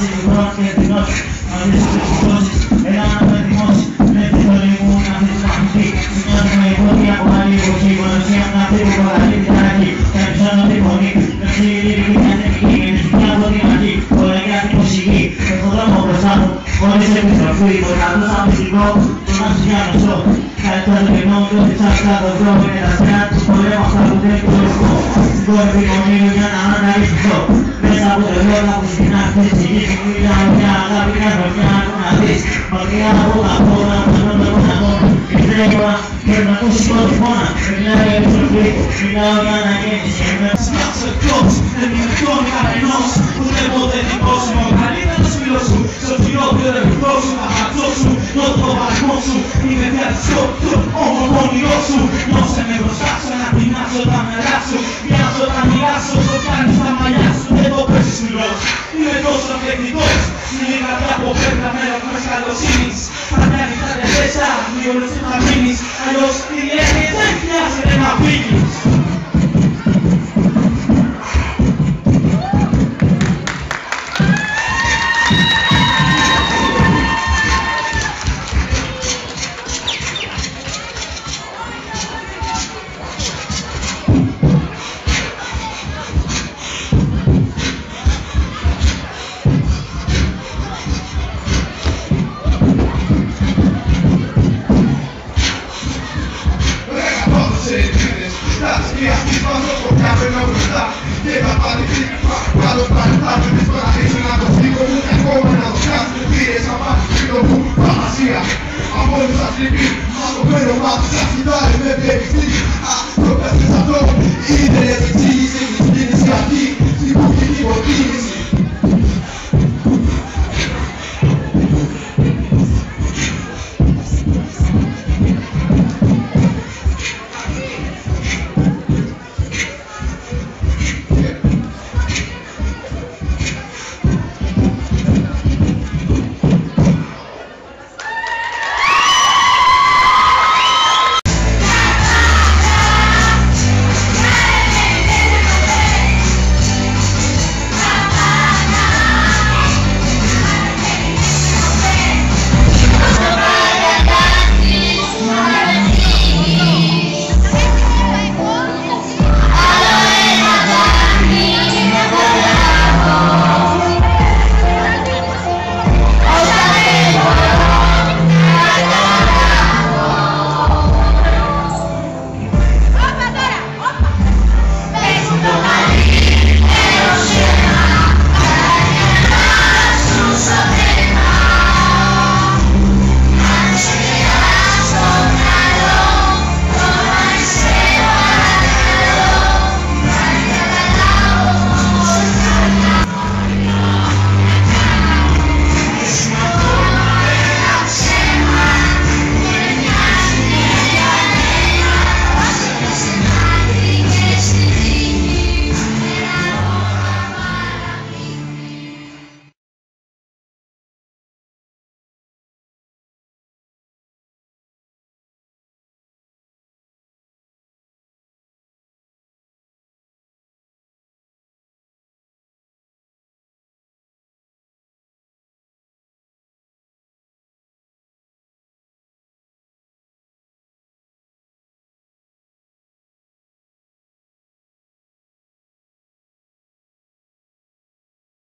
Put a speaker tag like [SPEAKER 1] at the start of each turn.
[SPEAKER 1] βάση μικρών και επιδόσεις. Μαζί στις εξυπτώσεις, έλα να με δημώσεις. Πρέπει το λίγο να θες να χτυπεί. Μοιάζουμε οι πρώτοι από άλλη εποχή. Γονωσία να αυτή που προκαλεί την ταραχή. Και αψώνω τη φωνή. Με ψηλή και ανεμική. Με μυστική από την αρχή. Χωρεγιά την προσυγή. Στον δρόμο μπροστά μου. Χωρίς επιστροφή. Το κρατούσα μυστικό. Τον αψιάνωσο. Καλύτερα το κενό του ότι ψάξα το δρόμο. Είναι τα στριά του πολέμου αυτά που δεν προοριστώ. Στην κόρη γονίου για να αναλύσω. Μέσα από το λόγο που στην άκρη της ψυχής μου μιλάω μια αγάπη καρδιά να δεις. Μακριά από τα χώρα, πανώντα τον αγώνα. Ήρθε και να ακούσει πρώτη φώνα. Μιλάω για επιστροφή, μιλάω για αναγέννηση.
[SPEAKER 2] Σπάσε εκτός, δεν είμαι εκτόνη κανενός. Ούτε ποτέ δικός σου, ο καλύτερος φίλος σου. Στο χειρότερο εαυτό σου, θα χαρτώ σου. Νότο το παραγμό σου, είμαι διαδισό του, ομογόνιό σου. Νόσε με μπροστά σου, να πεινάσω τα μερά σου. Μοιάζω τα μοιράσω, το κάνεις τα μαλλιά σου. Δεν το παίζεις μιλός, είμαι τόσο τεχνικός. Στην καρδιά που παίρνα μέρα που με καλοσύνης. Θα κάνει τα τελέσσα, δύο λεπτά θα μείνεις. Αλλιώς η διέννη δεν χρειάζεται να φύγεις.